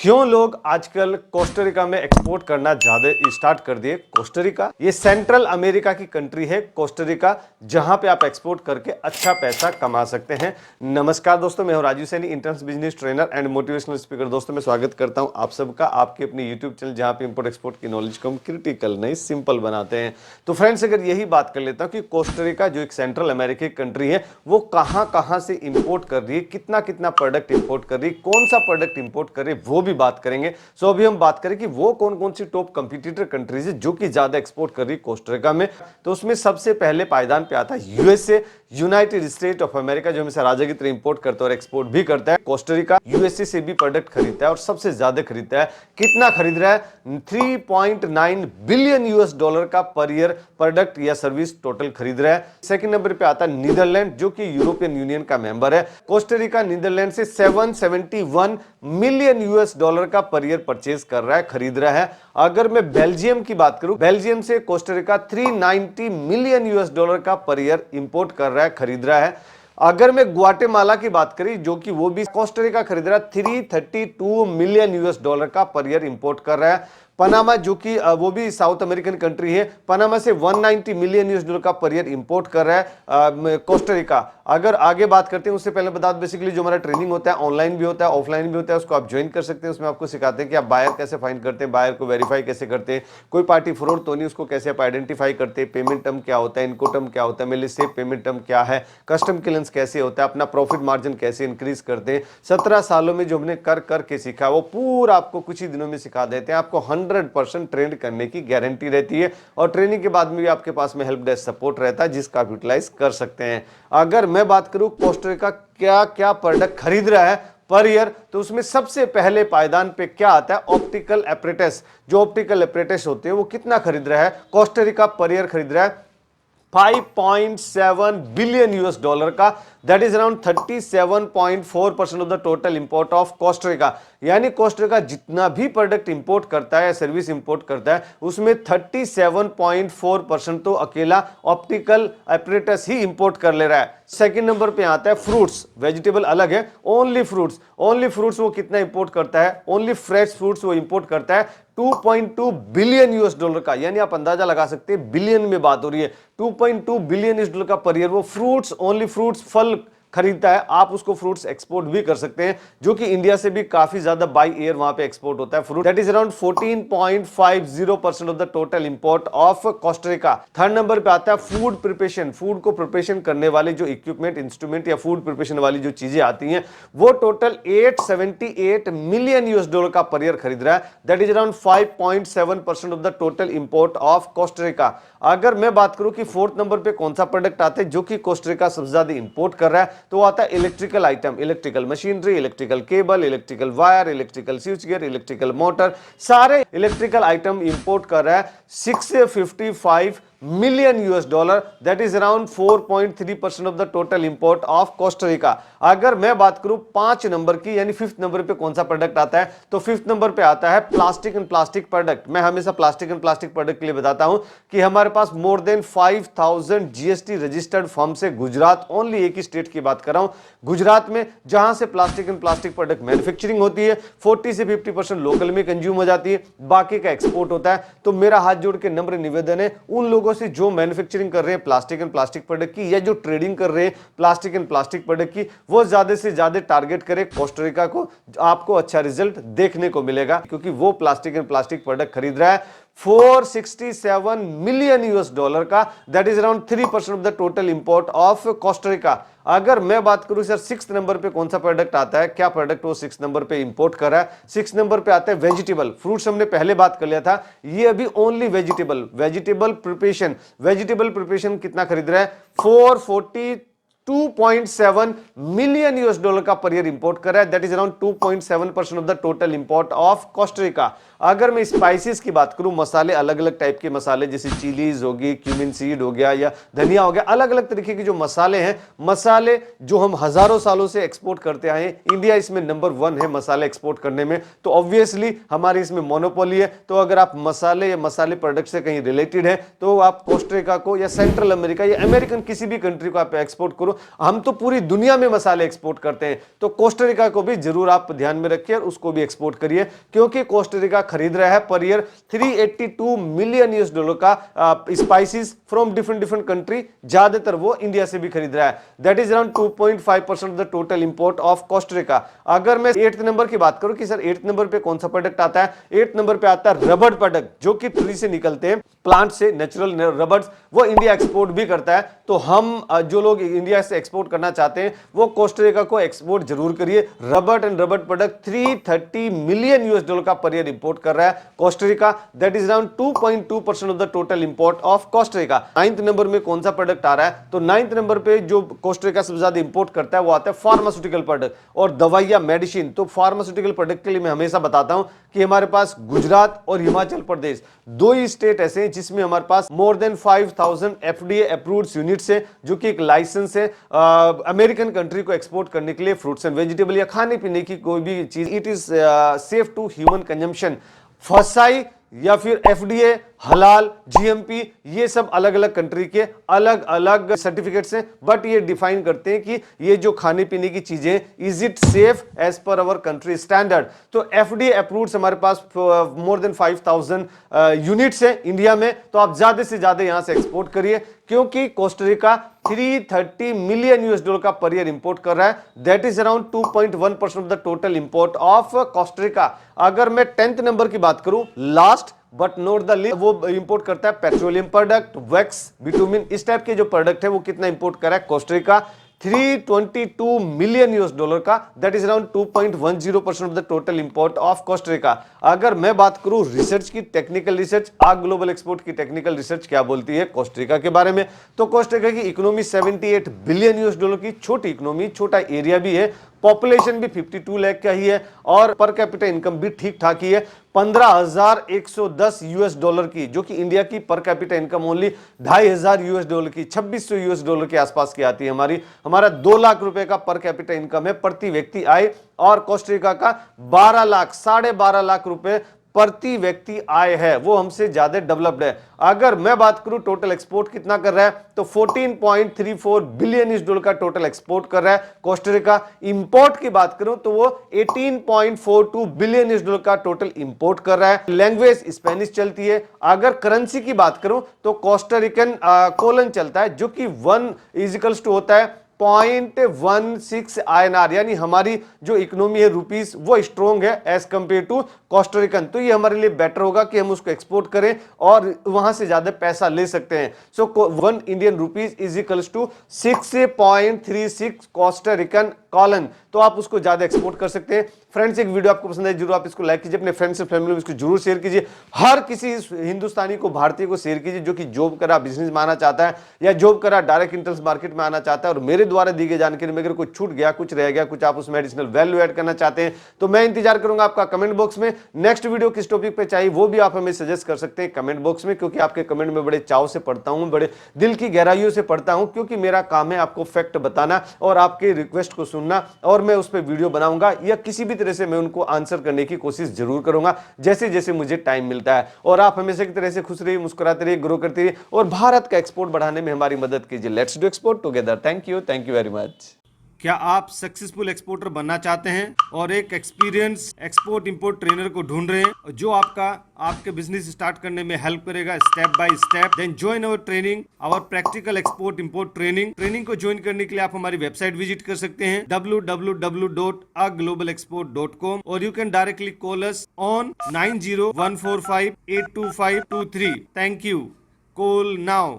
क्यों लोग आजकल कोस्टारिका में एक्सपोर्ट करना ज्यादा स्टार्ट कर दिए। कोस्टारिका ये सेंट्रल अमेरिका की कंट्री है। कोस्टारिका जहां पे आप एक्सपोर्ट करके अच्छा पैसा कमा सकते हैं। नमस्कार दोस्तों, मैं हूं Raju Saini, interns business trainer and motivational speaker. दोस्तों मैं स्वागत करता हूं आप सबका आपके अपने यूट्यूब चैनल जहां पे इंपोर्ट एक्सपोर्ट की नॉलेज को हम क्रिटिकल नहीं सिंपल बनाते हैं। तो फ्रेंड्स, अगर यही बात कर लेता हूं कि कोस्टारिका जो एक सेंट्रल अमेरिकी कंट्री है वो कहां से इंपोर्ट कर रही है, कितना कितना प्रोडक्ट इंपोर्ट कर रही है, कौन सा प्रोडक्ट इंपोर्ट कर रही है, वो भी बात करेंगे। सो अभी हम बात करें कि वो कौन कौन सी टॉप कंपटीटर कंट्रीज है जो कि ज्यादा एक्सपोर्ट कर रही है कोस्टारिका में। तो उसमें सबसे पहले पायदान पे आता है USA, United state of America, जो हमेशा राजा की तरह इंपोर्ट करता है और एक्सपोर्ट भी करता है। कोस्टारिका यूएसए से भी प्रोडक्ट खरीदता है और सबसे ज्यादा खरीदता है। कितना खरीद रहा है? 3.9 बिलियन यूएस डॉलर का पर ईयर प्रोडक्ट या सर्विस टोटल खरीद रहा है। सेकंड नंबर पे आता है नीदरलैंड, जो कि यूरोपियन यूनियन का मेंबर है। कोस्टारिका नीदरलैंड से 771 मिलियन यूएस डॉलर का पर ईयर परचेज कर रहा है, खरीद रहा है। अगर मैं बेल्जियम की बात करूं, बेल्जियम से कोस्टारिका 390 मिलियन यूएस डॉलर का पर ईयर इंपोर्ट कर रहा है, खरीद रहा है। अगर मैं ग्वाटेमाला की बात करी, जो कि वो भी कोस्टारिका खरीद रहा है, 332 मिलियन यूएस डॉलर का पर ईयर इंपोर्ट कर रहा है। पनामा, जो कि वो भी साउथ अमेरिकन कंट्री है, पनामा से 190 मिलियन यूएस डॉलर का पर ईयर इंपोर्ट कर रहा है कोस्टारिका। अगर आगे बात करते हैं, उससे पहले बता दो बेसिकली जो हमारा ट्रेनिंग होता है ऑनलाइन भी होता है ऑफलाइन भी होता है, उसको आप ज्वाइन कर सकते हैं। उसमें आपको सिखाते हैं कि आप बायर कैसे फाइंड करते हैं, बायर को वेरीफाई कैसे करते हैं, कोई पार्टी फ्रॉड तो नहीं, उसको कैसे आप आइडेंटिफाई करते हैं, पेमेंट टर्म क्या होता है, इनको टर्म क्या होता है, मेरे सेफ पेमेंट टर्म क्या है, कस्टम क्लियरेंस कैसे होता है, अपना प्रॉफिट मार्जिन कैसे इंक्रीज करते हैं। 17 सालों में जो हमने कर करके सीखा वो पूरा आपको कुछ ही दिनों में सिखा देते हैं। आपको 100% ट्रेंड करने की गारंटी रहती है और ट्रेनिंग के बाद में भी आपके पास में हेल्प डेस्क सपोर्ट रहता है जिसका आप यूटिलाइज कर सकते हैं। अगर मैं बात करूं कोस्टारिका क्या क्या प्रोडक्ट खरीद रहा है पर ईयर, तो उसमें सबसे पहले पायदान पे क्या आता है? Optical apparatus. जो ऑप्टिकल एपरेटस होते हैं वो कितना खरीद रहा है? कोस्टारिका पर ईयर खरीद रहा है 5.7 बिलियन यूएस डॉलर का। That is around 37.4% of the total import of Costa Rica. यानी कोस्टारिका जितना भी प्रोडक्ट इंपोर्ट करता है, सर्विस इंपोर्ट करता है, उसमें 37.4% तो अकेला ऑप्टिकल एपरेटस ही इंपोर्ट कर ले रहा है। सेकंड नंबर पे आता है फ्रूट्स, वेजिटेबल अलग है, ओनली फ्रूट्स। ओनली फ्रूट्स वो कितना इंपोर्ट करता है? ओनली फ्रेश फ्रूट्स वो इंपोर्ट करता है 2.2 बिलियन यूएस डॉलर का। यानी आप अंदाजा लगा सकते हैं बिलियन में बात हो रही है। 2.2 बिलियन यूएस डॉलर का पर ईयर वो फ्रूट्स, ओनली फ्रूट्स, फल खरीदता है। आप उसको फ्रूट्स एक्सपोर्ट भी कर सकते हैं, जो कि इंडिया से भी काफी ज्यादा बाय एयर वहां पे एक्सपोर्ट होता है fruit. That is around 14.50% of the total import of Costa Rica. Third number पे आता है फूड प्रिपरेशन। फूड को प्रिपरेशन करने वाले जो इक्विपमेंट, इंस्ट्रूमेंट या फूड प्रिपरेशन वाली जो चीजें आती हैं, वो टोटल 878 मिलियन यूएस डॉलर का पर ईयर खरीद रहा है। That is around 5.7% of the total import of Costa Rica. अगर मैं बात करूं कि फोर्थ नंबर पे कौन सा प्रोडक्ट आता है जो कि कोस्टारिका सबसे ज्यादा इंपोर्ट कर रहा है, तो आता है electrical item, electrical machinery, electrical cable, electrical wire, electrical switch gear, electrical motor, सारे इलेक्ट्रिकल आइटम इंपोर्ट कर रहा है 655 million US dollar. That is around 4.3% of the total import of Costa Rica. अगर मैं बात करूं 5 नंबर की, यानी फिफ्थ नंबर पे कौन सा प्रोडक्ट आता है, तो फिफ्थ नंबर पे आता है प्लास्टिक एंड प्लास्टिक प्रोडक्ट। मैं हमेशा प्लास्टिक एंड प्लास्टिक प्रोडक्ट के लिए बताता हूं कि हमारे पास more than 5000 GST registered firm से गुजरात, ओनली एक ही स्टेट की बात कर रहा हूं, गुजरात में, जहां से plastic and plastic product manufacturing होती है। 40 से 50% लोकल में कंज्यूम हो जाती है, बाकी का एक्सपोर्ट होता है। तो मेरा हाथ जोड़ के नम्र निवेदन है उन लोगों से जो मैन्युफैक्चरिंग कर रहे हैं प्लास्टिक एंड प्लास्टिक प्रोडक्ट की, या जो ट्रेडिंग कर रहे हैं प्लास्टिक एंड प्लास्टिक प्रोडक्ट की, वो ज्यादा से ज्यादा टारगेट करें कोस्टारिका को। आपको अच्छा रिजल्ट देखने को मिलेगा, क्योंकि वो प्लास्टिक एंड प्लास्टिक प्रोडक्ट खरीद रहा है 467 मिलियन यूएस डॉलर का। That is around 3% of the total import of Costa Rica. अगर मैं बात करूं सर सिक्स नंबर पे कौन सा प्रोडक्ट आता है, क्या प्रोडक्ट वो सिक्स नंबर पे इंपोर्ट कर रहा है? सिक्स नंबर पे आता है वेजिटेबल। फ्रूट्स हमने पहले बात कर लिया था, ये अभी only vegetable, vegetable preparation. Vegetable preparation कितना खरीद रहा है? 442.7 मिलियन यूएस डॉलर का पर ईयर इंपोर्ट कर रहा है। That is around 2.7% of the total import of Costa Rica. अगर मैं स्पाइसेस की बात करूं, मसाले, अलग अलग टाइप के मसाले, जैसे चिलीज होगी, क्यूमिन सीड हो गया या धनिया हो गया, अलग अलग तरीके के जो मसाले हैं, मसाले जो हम हजारों सालों से एक्सपोर्ट करते आए हैं, इंडिया इसमें नंबर 1 है मसाले एक्सपोर्ट करने में। तो ऑब्वियसली हमारी इसमें मोनोपोली है। तो अगर आप मसाले या मसाले प्रोडक्ट से कहीं रिलेटेड है, तो आप कोस्टारिका को या सेंट्रल अमेरिका या अमेरिकन किसी भी कंट्री को आप एक्सपोर्ट करो, तो हम तो पूरी दुनिया में मसाले एक्सपोर्ट करते हैं, तो कोस्टारिका को भी जरूर आप ध्यान में रखिए और उसको भी एक्सपोर्ट करिए, क्योंकि कोस्टारिका खरीद रहा है per year 382 million US dollar का spices from different different country, ज्यादातर वो इंडिया से भी खरीद रहा है। That is around 2.5% of the total import of Costa Rica. अगर मैं 8th नंबर की बात करूं कि सर 8th नंबर पे कौन सा प्रोडक्ट आता है, 8th नंबर पे आता है रबर प्रोडक्ट, जो कि ट्री से निकलते हैं, प्लांट से नेचुरल रबर्स, वो इंडिया एक्सपोर्ट भी करता है। तो हम जो लोग इंडिया से एक्सपोर्ट करना चाहते हैं वो कोस्टारिका को एक्सपोर्ट जरूर करिए। Rubber and rubber product 330 million US dollar का पर ईयर इंपोर्ट कर रहा है Costa Rica. That is around 2.2% of the total import of Costa Rica. 9th number में कौन सा प्रोडक्ट आ रहा है, तो 9th नंबर पे जो कोस्टारिका सबसे ज्यादा इंपोर्ट करता है वो आता है फार्मास्यूटिकल प्रोडक्ट और दवाइयां, मेडिसिन। तो फार्मास्यूटिकल प्रोडक्ट के लिए मैं हमेशा बताता हूं कि हमारे पास गुजरात और हिमाचल प्रदेश दो ही स्टेट ऐसे हैं जिसमें हमारे पास more than 5000 FDA approved units है, जो कि एक लाइसेंस है अमेरिकन कंट्री को एक्सपोर्ट करने के लिए फ्रूट्स एंड वेजिटेबल या खाने पीने की कोई भी चीज। It is safe to human consumption. फसाई या फिर एफडीए, हलाल, जीएमपी, ये सब अलग अलग कंट्री के अलग अलग सर्टिफिकेट्स हैं, बट ये डिफाइन करते हैं कि ये जो खाने पीने की चीजें is it safe as per our country standard. तो एफडीए अप्रूव्ड हमारे पास मोर देन 5000 यूनिट्स है इंडिया में, तो आप ज्यादा से ज्यादा यहां से एक्सपोर्ट करिए, क्योंकि कोस्टारिका 330 मिलियन यूएस डॉलर का पर ईयर इंपोर्ट कर रहा है। That is around 2.1% of the total import of Costa Rica. अगर मैं 10th नंबर की बात करूं, last but note the least, वो इंपोर्ट करता है पेट्रोलियम प्रोडक्ट, वैक्स, बिटुमिन, इस टाइप के जो प्रोडक्ट है वो कितना इंपोर्ट कर रहा है कोस्टारिका, 322 मिलियन यूएस डॉलर का। That is around 2.10% of the total import of Costa Rica. अगर मैं बात करूं रिसर्च की, टेक्निकल रिसर्च, आग ग्लोबल एक्सपोर्ट की टेक्निकल रिसर्च क्या बोलती है कोस्टारिका के बारे में, तो कोस्टारिका की इकोनॉमी 78 बिलियन यूएस डॉलर की, छोटी इकोनॉमी, छोटा एरिया भी है, पॉपुलेशन भी 52 लाख का ही है और पर कैपिटा इनकम भी ठीक ठाक ही है, 15,110 यूएस डॉलर की, जो कि इंडिया की per capita income only 2,500 US dollar की, 2600 यूएस डॉलर के आसपास की आती है हमारा 2 लाख रुपए का पर कैपिटा इनकम है प्रति व्यक्ति आय, और कोस्टारिका का 12 लाख, 12.5 लाख रुपए प्रति व्यक्ति आय है, वो हमसे ज्यादा डेवलप्ड है। अगर मैं बात करूं टोटल एक्सपोर्ट कितना कर रहा है, तो 14.34 बिलियन यूएस डॉलर का टोटल एक्सपोर्ट कर रहा है कोस्टारिका। इंपोर्ट की बात करूं तो वो 18.42 बिलियन यूएस डॉलर का टोटल इंपोर्ट कर रहा है। लैंग्वेज स्पेनिश चलती है। अगर करेंसी की बात करूं तो कोस्टारिकन कोलन चलता है, जो कि 1 इजिकल्स टू होता है 0.16 INR, यानी हमारी जो इकोनॉमी है रुपीस वो स्ट्रॉन्ग है एज कंपेयर टू कोस्टारिकन। तो ये हमारे लिए बेटर होगा कि हम उसको एक्सपोर्ट करें और वहां से ज्यादा पैसा ले सकते हैं। So 1 Indian rupees is equals to 6.36 Costa Rican colon, तो आप उसको ज्यादा एक्सपोर्ट कर सकते हैं। फ्रेंड्स, एक वीडियो आपको पसंद है जरूर आप इसको लाइक कीजिए, अपने फ्रेंड्स और फैमिली में इसको जरूर शेयर कीजिए। हर किसी हिंदुस्तानी को, भारतीय को शेयर कीजिए जो कि जॉब करा बिजनेस में आना चाहता है या जॉब करा डायरेक्ट इंटरेस्ट मार्केट में आना चाहता है, और मेरे द्वारा दी गई जानकारी में अगर कुछ छूट गया, कुछ रह गया, कुछ आप उसमें एडिशनल वैल्यू ऐड करना चाहते हैं, तो मैं इंतजार करूंगा आपका कमेंट बॉक्स में। नेक्स्ट वीडियो किस टॉपिक पे चाहिए वो भी आप हमें सजेस्ट कर सकते हैं कमेंट बॉक्स में, क्योंकि आपके कमेंट में बड़े चाव से पढ़ता हूं, बड़े दिल की गहराइयों से पढ़ता हूं, क्योंकि मेरा काम है आपको फैक्ट बताना और आपके रिक्वेस्ट को सुनना, और मैं उस पर वीडियो बनाऊंगा या किसी भी तरह से मैं उनको आंसर करने की कोशिश जरूर करूंगा जैसे जैसे मुझे टाइम मिलता है। और आप हमेशा की तरह से खुश रहिए, मुस्कुराते रहिए, ग्रो करते रहिए और भारत का एक्सपोर्ट बढ़ाने में हमारी मदद कीजिए। Let's do export together. Thank you very much. क्या आप सक्सेसफुल एक्सपोर्टर बनना चाहते हैं और एक एक्सपीरियंस एक्सपोर्ट इंपोर्ट ट्रेनर को ढूंढ रहे हैं जो आपके बिजनेस स्टार्ट करने में हेल्प करेगा step by step? Then join our training, our practical export import training को ज्वाइन करने के लिए आप हमारी वेबसाइट विजिट कर सकते हैं www.aglobalexport.com, और you can directly call us on 9014582523। Thank you. Call now.